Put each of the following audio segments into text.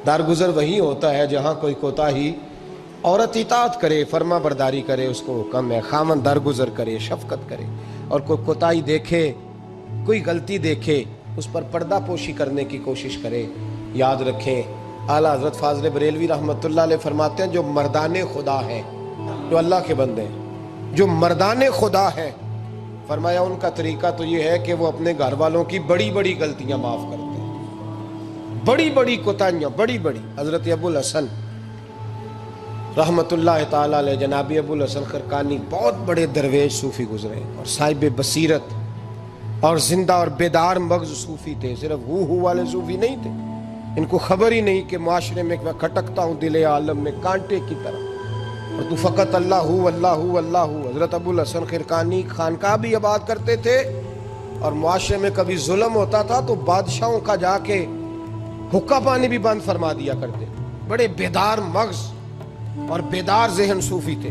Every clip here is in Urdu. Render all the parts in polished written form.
درگزر وہی ہوتا ہے جہاں کوئی کوتاہی، عورت اطاعت کرے، فرما برداری کرے، اس کو حکم ہے، خامن درگزر کرے، شفقت کرے، اور کوئی کوتاہی دیکھے، کوئی غلطی دیکھے، اس پر پردہ پوشی کرنے کی کوشش کرے۔ یاد رکھیں اعلیٰ حضرت فاضل بریلوی رحمۃ اللہ علیہ فرماتے ہیں جو مردان خدا ہیں، جو اللہ کے بندے ہیں، جو مردان خدا ہیں، فرمایا ان کا طریقہ تو یہ ہے کہ وہ اپنے گھر والوں کی بڑی بڑی غلطیاں معاف کرتے ہیں، بڑی بڑی کوتاہیاں، بڑی بڑی۔ حضرت ابو الحسن رحمۃ اللہ تعالیٰ علیہ، جناب ابو الحسن خرقانی بہت بڑے درویش صوفی گزرے اور صاحب بصیرت اور زندہ اور بیدار مغز صوفی تھے، صرف ہو والے صوفی نہیں تھے۔ ان کو خبر ہی نہیں کہ معاشرے میں میں کھٹکتا ہوں دل عالم میں کانٹے کی طرح، اور تو فقط اللہ اللہ اللہ۔ حضرت ابو الحسن خرقانی خانقاہ بھی آباد کرتے تھے، اور معاشرے میں کبھی ظلم ہوتا تھا تو بادشاہوں کا جا کے حقہ پانی بھی بند فرما دیا کرتے۔ بڑے بیدار مغز اور بیدار ذہن صوفی تھے۔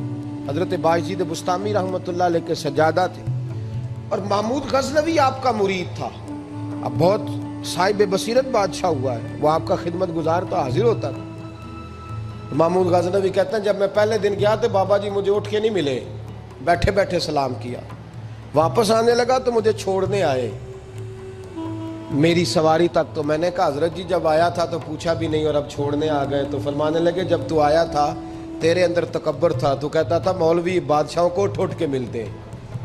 حضرت باعزید بستامی رحمۃ اللہ علیہ کے سجادہ تھے، اور محمود غزنوی آپ کا مرید تھا، اب بہت صاحب بصیرت بادشاہ ہوا ہے، وہ آپ کا خدمت گزار تو حاضر ہوتا تھا۔ محمود غزنوی کہتے ہیں جب میں پہلے دن گیا تو بابا جی مجھے اٹھ کے نہیں ملے، بیٹھے بیٹھے سلام کیا، واپس آنے لگا تو مجھے چھوڑنے آئے میری سواری تک، تو میں نے کہا حضرت جی جب آیا تھا تو پوچھا بھی نہیں اور اب چھوڑنے آ گئے؟ تو فرمانے لگے جب تو آیا تھا تیرے اندر تکبر تھا، تو کہتا تھا مولوی بادشاہوں کو اٹھ اٹھ کے ملتے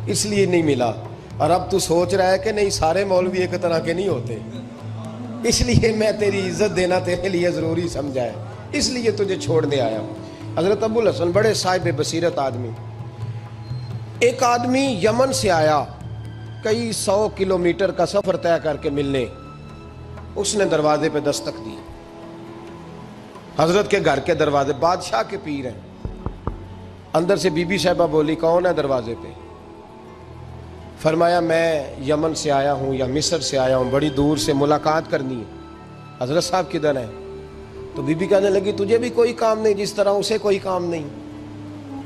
اس لیے نہیں ملا، اور اب تو سوچ رہا ہے کہ نہیں سارے مولوی ایک طرح کے نہیں ہوتے، اس لیے میں تیری عزت دینا تیرے لیے ضروری سمجھا ہے، اس لیے تجھے چھوڑنے آیا ہوں۔ حضرت ابو الحسن بڑے صاحب بصیرت آدمی۔ ایک آدمی یمن سے آیا کئی 100 کلومیٹر کا سفر طے کر کے ملنے، اس نے دروازے پہ دستک دی، حضرت کے گھر کے دروازے، بادشاہ کے پیر ہیں، اندر سے بی بی صاحبہ بولی کون ہے دروازے پہ؟ فرمایا میں یمن سے آیا ہوں یا مصر سے آیا ہوں، بڑی دور سے ملاقات کرنی ہے۔ حضرت صاحب کدھر ہیں؟ تو بی بی کہنے لگی تجھے بھی کوئی کام نہیں جس طرح اسے کوئی کام نہیں،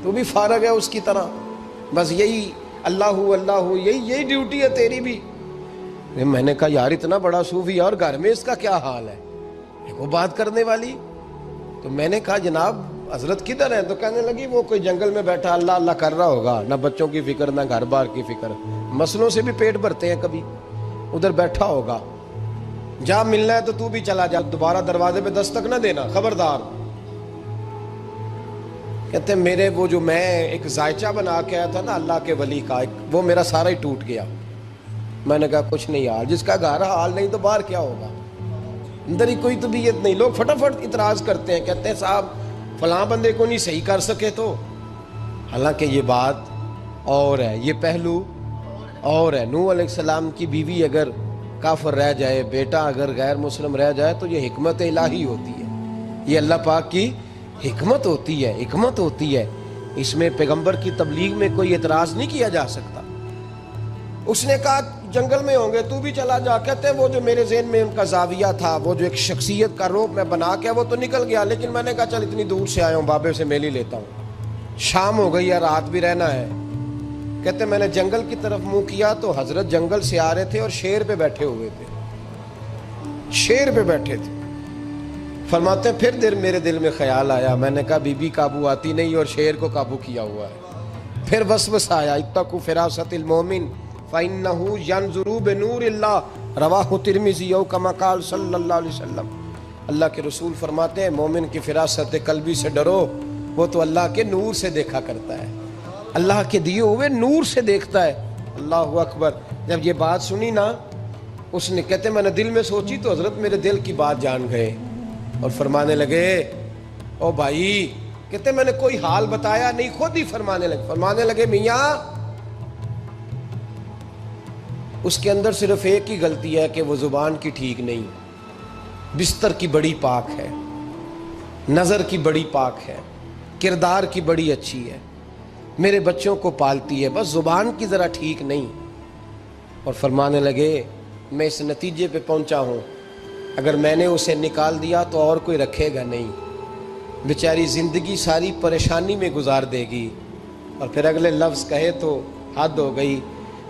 تو بھی فارغ ہے اس کی طرح، بس یہی اللہ اللہ یہی ڈیوٹی ہے تیری بھی۔ میں نے کہا یار اتنا بڑا صوفی اور گھر میں اس کا کیا حال ہے، وہ بات کرنے والی؟ تو میں نے کہا جناب حضرت کدھر ہیں؟ تو کہنے لگی وہ کوئی جنگل میں بیٹھا اللہ اللہ کر رہا ہوگا، نہ بچوں کی فکر نہ گھر بار کی فکر، مسئلوں سے بھی پیٹ بھرتے ہیں، کبھی ادھر بیٹھا ہوگا، جا ملنا ہے تو تو بھی چلا جا، دوبارہ دروازے پہ دستک نہ دینا، خبردار۔ کہتے ہیں میرے وہ جو میں ایک ذائچہ بنا کے آیا تھا نا اللہ کے ولی کا، وہ میرا سارا ہی ٹوٹ گیا۔ میں نے کہا کچھ نہیں یار، جس کا گھر حال نہیں تو باہر کیا ہوگا، اندر ہی کوئی طبیعت نہیں۔ لوگ فٹافٹ اعتراض کرتے ہیں، کہتے ہیں صاحب فلاں بندے کو نہیں صحیح کر سکے تو، حالانکہ یہ بات اور ہے، یہ پہلو اور ہے۔ نوح علیہ السلام کی بیوی اگر کافر رہ جائے، بیٹا اگر غیر مسلم رہ جائے تو یہ حکمت الہی ہوتی ہے، یہ اللہ پاک کی حکمت ہوتی ہے، حکمت ہوتی ہے، اس میں پیغمبر کی تبلیغ میں کوئی اعتراض نہیں کیا جا سکتا۔ اس نے کہا جنگل میں ہوں گے تو بھی چلا جا، کہتے ہیں وہ جو میرے ذہن میں ان کا زاویہ تھا، وہ جو ایک شخصیت کا روپ میں بنا کے وہ تو نکل گیا، لیکن میں نے کہا چل اتنی دور سے آیا ہوں بابے سے میل ہی لیتا ہوں، شام ہو گئی ہے رات بھی رہنا ہے۔ کہتے ہیں میں نے جنگل کی طرف منہ کیا تو حضرت جنگل سے آ رہے تھے اور شیر پہ بیٹھے ہوئے تھے، شیر پہ بیٹھے تھے۔ فرماتے ہیں پھر میرے دل میں خیال آیا، میں نے کہا بی بی قابو آتی نہیں اور شیر کو قابو کیا ہوا ہے۔ پھر وسوسہ آیا اتقوا فراست المومن فإنه ينظر بنور اللہ، رواہ ترمذی او کما قال صلی اللہ علیہ وسلم۔ اللہ کے رسول فرماتے ہیں مومن کی فراست قلبی سے ڈرو، وہ تو اللہ کے نور سے دیکھا کرتا ہے، اللہ کے دیے ہوئے نور سے دیکھتا ہے۔ اللہ اکبر۔ جب یہ بات سنی نا، اس نے کہتے میں نے دل میں سوچی تو حضرت میرے دل کی بات جان گئے اور فرمانے لگے او بھائی، کہتے میں نے کوئی حال بتایا نہیں، خود ہی فرمانے لگے میاں اس کے اندر صرف ایک ہی غلطی ہے کہ وہ زبان کی ٹھیک نہیں، بستر کی بڑی پاک ہے، نظر کی بڑی پاک ہے، کردار کی بڑی اچھی ہے، میرے بچوں کو پالتی ہے، بس زبان کی ذرا ٹھیک نہیں۔ اور فرمانے لگے میں اس نتیجے پہ پہنچا ہوں اگر میں نے اسے نکال دیا تو اور کوئی رکھے گا نہیں، بیچاری زندگی ساری پریشانی میں گزار دے گی، اور پھر اگلے لفظ کہے تو حد ہو گئی.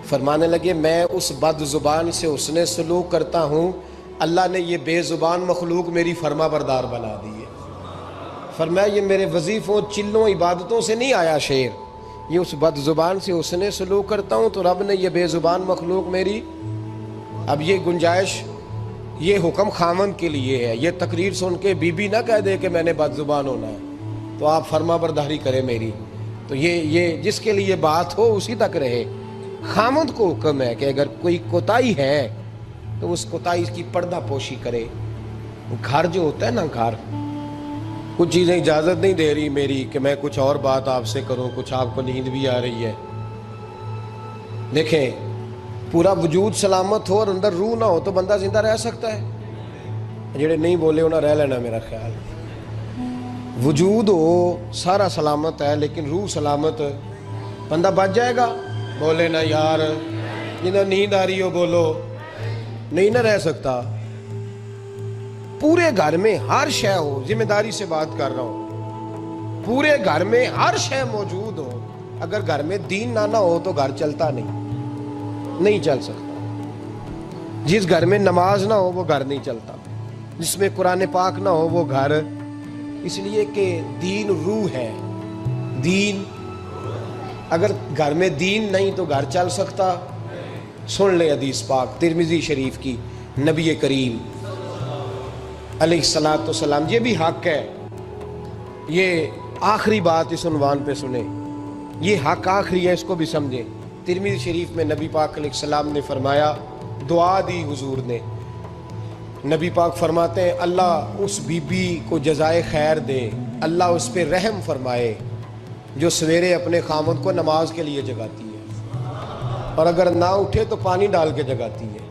فرمانے لگے میں اس بد زبان سے حسن سلوک کرتا ہوں، اللہ نے یہ بے زبان مخلوق میری فرما بردار بنا دی ہے. فرمایا یہ میرے وظیفوں چلوں عبادتوں سے نہیں آیا شعر، یہ اس بد زبان سے حسن سلوک کرتا ہوں تو رب نے یہ بے زبان مخلوق میری. اب یہ گنجائش، یہ حکم خامند کے لیے ہے. یہ تقریر سن کے بی بی نہ کہہ دے کہ میں نے بد زبان ہونا ہے تو آپ فرما برداری کرے میری. تو یہ جس کے لیے بات ہو اسی تک رہے. خامند کو حکم ہے کہ اگر کوئی کوتاہی ہے تو اس کوتاہی کی پردہ پوشی کرے. گھر جو ہوتا ہے نا، گھر کچھ چیزیں اجازت نہیں دے رہی میری کہ میں کچھ اور بات آپ سے کروں، کچھ آپ کو نیند بھی آ رہی ہے. دیکھیں پورا وجود سلامت ہو اور اندر روح نہ ہو تو بندہ زندہ رہ سکتا ہے؟ جڑے نہیں بولے انہیں رہ لینا میرا خیال. وجود ہو سارا سلامت ہے لیکن روح سلامت، بندہ بچ جائے گا؟ بولے نا یار، جنہیں نیند آ رہی ہو بولو. نہیں نہ رہ سکتا. پورے گھر میں ہر شے ہو، ذمہ داری سے بات کر رہا ہوں، پورے گھر میں ہر شے موجود ہو، اگر گھر میں دین نہ ہو تو گھر چلتا نہیں چل سکتا. جس گھر میں نماز نہ ہو وہ گھر نہیں چلتا، جس میں قرآن پاک نہ ہو وہ گھر. اس لیے کہ دین روح ہے. دین اگر گھر میں دین نہیں تو گھر چل سکتا. سن لے حدیث پاک ترمذی شریف کی، نبی کریم علیہ الصلاۃ والسلام، یہ بھی حق ہے. یہ آخری بات اس عنوان پہ سنیں، یہ حق آخری ہے، اس کو بھی سمجھیں. ترمذی شریف میں نبی پاک علیہ السلام نے فرمایا، دعا دی حضور نے. نبی پاک فرماتے ہیں اللہ اس بی بی کو جزائے خیر دے، اللہ اس پہ رحم فرمائے جو سویرے اپنے خامد کو نماز کے لیے جگاتی ہے اور اگر نہ اٹھے تو پانی ڈال کے جگاتی ہے.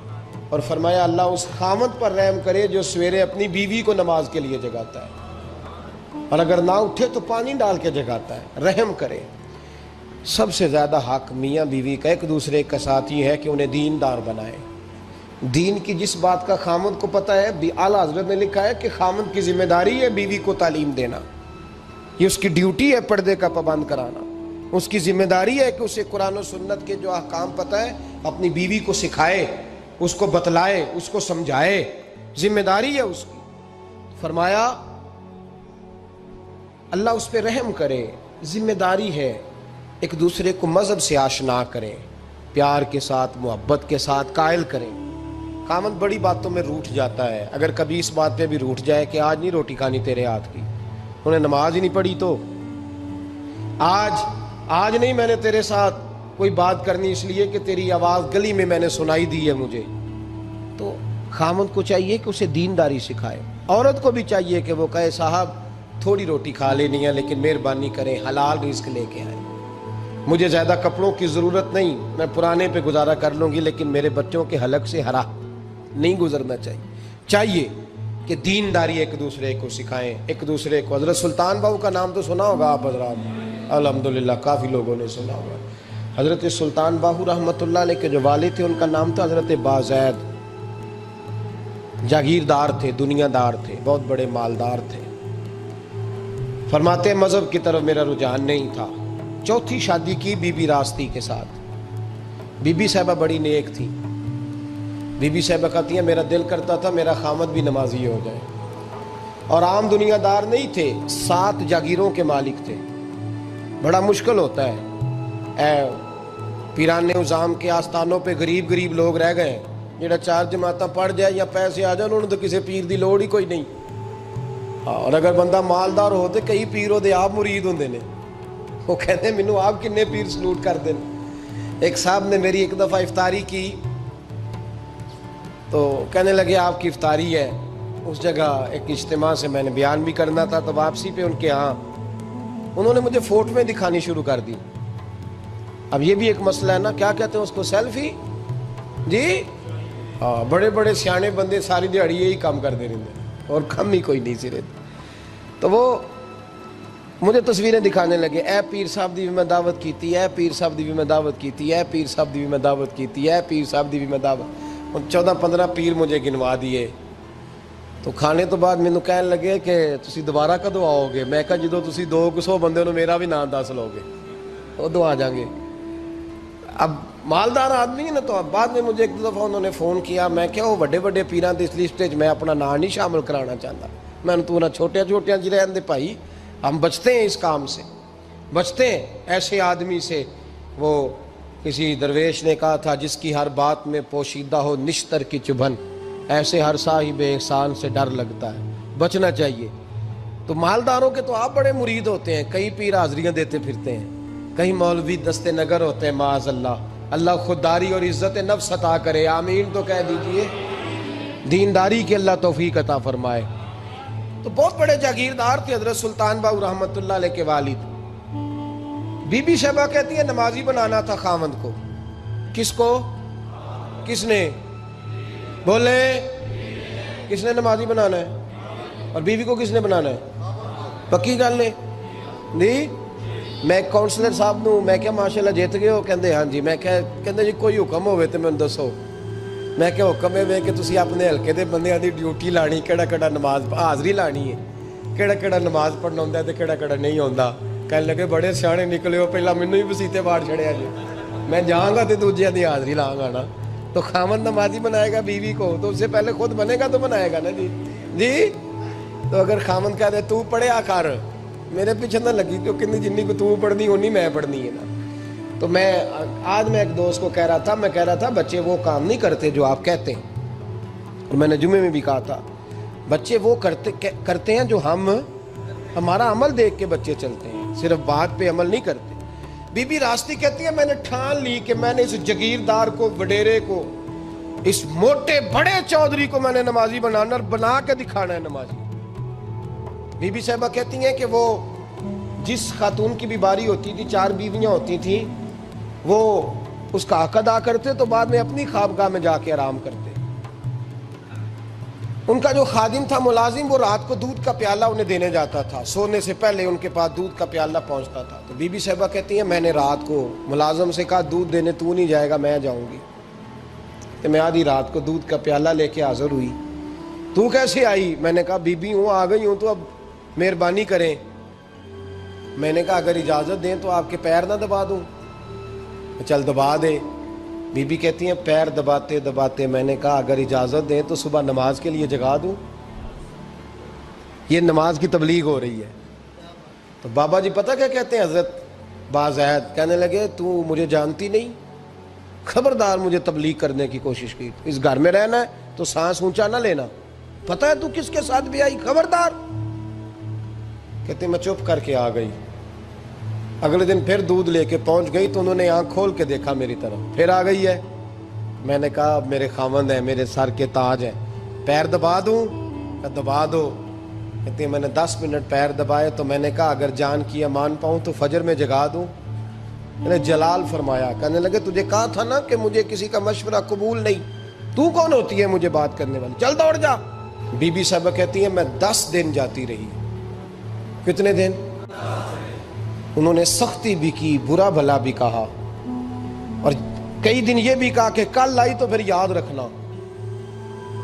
اور فرمایا اللہ اس خامد پر رحم کرے جو سویرے اپنی بیوی کو نماز کے لیے جگاتا ہے اور اگر نہ اٹھے تو پانی ڈال کے جگاتا ہے. رحم کرے. سب سے زیادہ حق میاں بیوی کا ایک دوسرے کا ساتھ ہی ہے کہ انہیں دیندار بنائے. دین کی جس بات کا خامد کو پتہ ہے، اعلیٰ حضرت نے لکھا ہے کہ خامد کی ذمہ داری ہے بیوی کو تعلیم دینا. یہ اس کی ڈیوٹی ہے پردے کا پابند کرانا. اس کی ذمہ داری ہے کہ اسے قرآن و سنت کے جو احکام پتہ ہے اپنی بیوی کو سکھائے، اس کو بتلائے، اس کو سمجھائے. ذمہ داری ہے اس کی. فرمایا اللہ اس پہ رحم کرے. ذمہ داری ہے ایک دوسرے کو مذہب سے آشنا کریں، پیار کے ساتھ محبت کے ساتھ قائل کریں. خامد بڑی باتوں میں روٹھ جاتا ہے، اگر کبھی اس بات پہ بھی روٹھ جائے کہ آج نہیں روٹی کھانی تیرے ہاتھ کی، انہیں نماز ہی نہیں پڑھی تو آج نہیں میں نے تیرے ساتھ کوئی بات کرنی اس لیے کہ تیری آواز گلی میں نے سنائی دی ہے مجھے. تو خامد کو چاہیے کہ اسے دینداری سکھائے. عورت کو بھی چاہیے کہ وہ کہے صاحب تھوڑی روٹی کھا لینی ہے لیکن مہربانی کریں حلال رزق لے کے آئیں. مجھے زیادہ کپڑوں کی ضرورت نہیں، میں پرانے پہ گزارا کر لوں گی لیکن میرے بچوں کے حلق سے ہرا نہیں گزرنا چاہیے کہ دینداری ایک دوسرے کو سکھائیں، ایک دوسرے کو. حضرت سلطان باہو کا نام تو سنا ہوگا آپ حضرات، الحمدللہ کافی لوگوں نے سنا ہوگا. حضرت سلطان باہو رحمۃ اللہ علیہ کے جو والد تھے ان کا نام تھا حضرت بازید. جاگیردار تھے، دنیا دار تھے، بہت بڑے مالدار تھے. فرماتے مذہب کی طرف میرا رجحان نہیں تھا. چوتھی شادی کی بی بی راستی کے ساتھ. بی بی صاحبہ بڑی نیک تھی. بی بی صاحبہ کہتی ہیں میرا دل کرتا تھا میرا خامد بھی نمازی ہو جائے. اور عام دنیا دار نہیں تھے، 7 جاگیروں کے مالک تھے. بڑا مشکل ہوتا ہے پیران نظام کے آستانوں پہ غریب لوگ رہ گئے جڑا 4 جماعتاں پڑھ جائے یا پیسے آ جائیں انہوں نے تو کسی پیر دی لوڑ ہی کوئی نہیں. اور اگر بندہ مالدار ہو تو کئی پیر دے آپ مرید ہوندے نے. وہ کہتے ہیں مینوں آپ کنے پیر سلوٹ کر دیں. ایک صاحب نے میری ایک دفعہ افطاری کی تو کہنے لگے آپ کی افطاری ہے. اس جگہ ایک اجتماع سے میں نے بیان بھی کرنا تھا تو واپسی پہ ان کے ہاں انہوں نے مجھے فوٹویں دکھانی شروع کر دی. اب یہ بھی ایک مسئلہ ہے نا، کیا کہتے ہیں اس کو، سیلفی. جی بڑے بڑے سیانے بندے ساری دیہڑی یہی کام کرتے رہتے اور کم ہی کوئی نہیں سرے. تو وہ مجھے تصویریں دکھانے لگے، اے پیر صاحب دی بھی میں دعوت کیتی، اے پیر صاحب دی بھی میں دعوت کیتی، اے پیر صاحب دی بھی میں دعوت کیتی، اے پیر صاحب دی بھی میں دعوت. 14-15 پیر مجھے گنوا دیے. تو کھانے تو بعد مینوں کہنے لگے کہ تسی دوبارہ کدوں آؤ گے. میں کہا جدوں تسی 200 بندے نوں میرا بھی نام دس لو گے. ادو آ جائیں گے. اب مالدار آدمی ہے نا, تو اب بعد میں مجھے ایک دو دفعہ انہوں نے فون کیا, میں کیا وہ بڑے بڑے پیران دی اس لسٹ میں اپنا نام نہیں شامل کرانا چاہتا. میں نے تو نہ چھوٹے چھوٹے جی رہن دے بھائی, ہم بچتے ہیں اس کام سے, بچتے ہیں ایسے آدمی سے. وہ کسی درویش نے کہا تھا, جس کی ہر بات میں پوشیدہ ہو نشتر کی چبھن, ایسے ہر صاحب احسان سے ڈر لگتا ہے. بچنا چاہیے. تو مالداروں کے تو آپ بڑے مرید ہوتے ہیں, کئی پیر حاضریاں دیتے پھرتے ہیں, کہیں مولوی دستے نگر ہوتے ہیں, معاذ اللہ. اللہ خودداری اور عزت نفس عطا کرے, آمین تو کہہ دیجئے. دینداری کی اللہ توفیق عطا فرمائے. تو بہت بڑے جاگیردار تھے حضرت سلطان باؤ رحمۃ اللہ علیہ کے والد. بی بی شیبہ کہتی ہے نمازی بنانا تھا خاوند کو. کس کو؟ کس نے بولے؟ کس نے نمازی بنانا ہے؟ اور بیوی کو کس نے بنانا ہے؟ پکی گل نے نہیں. میں کونسلر صاحب نو میں کیا ماشاءاللہ جیت گئے ہو؟ کہندے ہاں جی. میں کہندے جی کوئی حکم ہوئے تو میں دسو. میں کہ حکم ہے کہ تسی اپنے ہلکے دے بندیاں دی ڈیوٹی لانی, کیڑا کیڑا نماز حاضری لانی ہے, کیڑا کیڑا نماز پڑھنا ہوندا ہے تے کیڑا کیڑا نہیں ہوندا. کہنے لگے بڑے سیانے نکلے ہو, پہلا مینوں ہی بسیتے واڑ چھڑیا جی. میں جاؤں گا تے دوجیاں دی حاضری لاں گا نا. تو خاوند نمازی بنائے گا بیوی کو, تو اس سے پہلے خود بنے گا تو بنائے گا نا جی. جی تو اگر خاوند کہہ دے تو پڑھیا کر, میرے پیچھے نہ لگی, تو کتنی جنی کو تو پڑھنی ہونی میں پڑھنی ہے نا. تو میں آج میں ایک دوست کو کہہ رہا تھا, میں کہہ رہا تھا بچے وہ کام نہیں کرتے جو آپ کہتے ہیں. اور میں نے جمعے میں بھی کہا تھا بچے وہ کرتے ہیں جو ہمارا عمل دیکھ کے بچے چلتے ہیں, صرف بات پہ عمل نہیں کرتے. بی بی راستی کہتی ہے میں نے ٹھان لی کہ میں نے اس جگیردار کو, وڈیرے کو, اس موٹے بڑے چودھری کو میں نے نمازی بنانا اور بنا کے دکھانا ہے نمازی. بی بی صاحبہ کہتی ہیں کہ وہ جس خاتون کی بھی باری ہوتی تھی, 4 بیویاں ہوتی تھیں, وہ اس کا حق ادا کرتے تو بعد میں اپنی خوابگاہ میں جا کے آرام کرتے. ان کا جو خادم تھا ملازم, وہ رات کو دودھ کا پیالہ انہیں دینے جاتا تھا, سونے سے پہلے ان کے پاس دودھ کا پیالہ پہنچتا تھا. تو بی بی صاحبہ کہتی ہیں میں نے رات کو ملازم سے کہا دودھ دینے تو نہیں جائے گا, میں جاؤں گی. تو میں آدھی رات کو دودھ کا پیالہ لے کے حاضر ہوئی. تو کیسے آئی؟ میں نے کہا بی بی ہوں, آ گئی ہوں, تو اب مہربانی کریں. میں نے کہا اگر اجازت دیں تو آپ کے پیر نہ دبا دوں. چل دبا دے. بی بی کہتی ہیں پیر دباتے دباتے میں نے کہا اگر اجازت دیں تو صبح نماز کے لیے جگا دوں. یہ نماز کی تبلیغ ہو رہی ہے. تو بابا جی پتہ کیا کہتے ہیں حضرت بازید؟ کہنے لگے تو مجھے جانتی نہیں, خبردار مجھے تبلیغ کرنے کی کوشش کی. اس گھر میں رہنا ہے تو سانس اونچا نہ لینا. پتہ ہے تو کس کے ساتھ بھی آئی؟ خبردار. کہتے میں چپ کر کے آ گئی. اگلے دن پھر دودھ لے کے پہنچ گئی تو انہوں نے آنکھ کھول کے دیکھا میری طرف, پھر آ گئی ہے. میں نے کہا اب میرے خاوند ہیں, میرے سر کے تاج ہیں, پیر دبا دوں؟ دبا دو. کہتے ہیں میں نے 10 منٹ پیر دبائے. تو میں نے کہا اگر جان کی امان پاؤں تو فجر میں جگا دوں. میں نے جلال فرمایا. کہنے لگے تجھے کہا تھا نا کہ مجھے کسی کا مشورہ قبول نہیں, تو کون ہوتی ہے مجھے بات کرنے والی, چل دوڑ جا. بی بی صاحبہ کہتی ہیں میں 10 دن جاتی رہی. کتنے دن؟ انہوں نے سختی بھی کی, برا بھلا بھی کہا, اور کئی دن یہ بھی کہا کہ کل آئی تو پھر یاد رکھنا.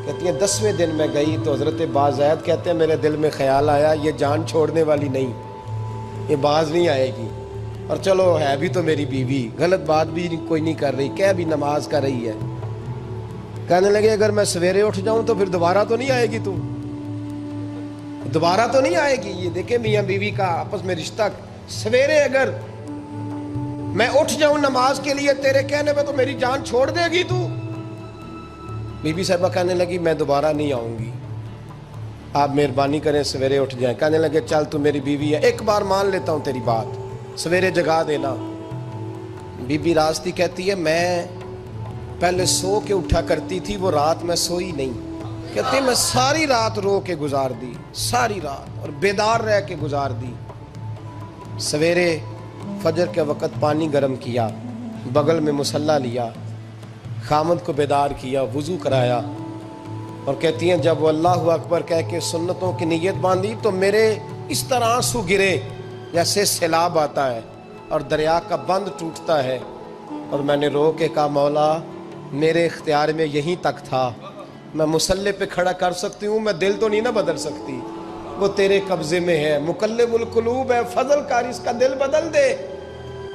کہتی ہیں 10ویں دن میں گئی تو حضرت بازید کہتے ہیں میرے دل میں خیال آیا یہ جان چھوڑنے والی نہیں, یہ باز نہیں آئے گی. اور چلو ہے بھی تو میری بیوی, غلط بات بھی کوئی نہیں کر رہی, کہہ بھی نماز کر رہی ہے. کہنے لگے اگر میں سویرے اٹھ جاؤں تو پھر دوبارہ تو نہیں آئے گی, تو دوبارہ تو نہیں آئے گی. یہ دیکھیں میاں بیوی کا آپس میں رشتہ. سویرے اگر میں اٹھ جاؤں نماز کے لیے تیرے کہنے پہ تو میری جان چھوڑ دے گی تو. بی بی صاحبہ کہنے لگی میں دوبارہ نہیں آؤں گی, آپ مہربانی کریں سویرے اٹھ جائیں. کہنے لگے چل تو میری بیوی ہے, ایک بار مان لیتا ہوں تیری بات, سویرے جگا دینا. بی بی راستی کہتی ہے میں پہلے سو کے اٹھا کرتی تھی, وہ رات میں سوئی نہیں. کہتی ہے میں ساری رات رو کے گزار دی, ساری رات, اور بیدار رہ کے گزار دی. سویرے فجر کے وقت پانی گرم کیا, بغل میں مصلی لیا, خامد کو بیدار کیا, وضو کرایا, اور کہتی ہیں جب وہ اللہ اکبر کہہ کے سنتوں کی نیت باندھی تو میرے اس طرح آنسو گرے جیسے سیلاب آتا ہے اور دریا کا بند ٹوٹتا ہے. اور میں نے رو کے کہا مولا میرے اختیار میں یہیں تک تھا, میں مصلی پہ کھڑا کر سکتی ہوں, میں دل تو نہیں نہ بدل سکتی, وہ تیرے قبضے میں ہے. مقلب القلوب ہے, فضل کر اس کا دل بدل دے.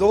2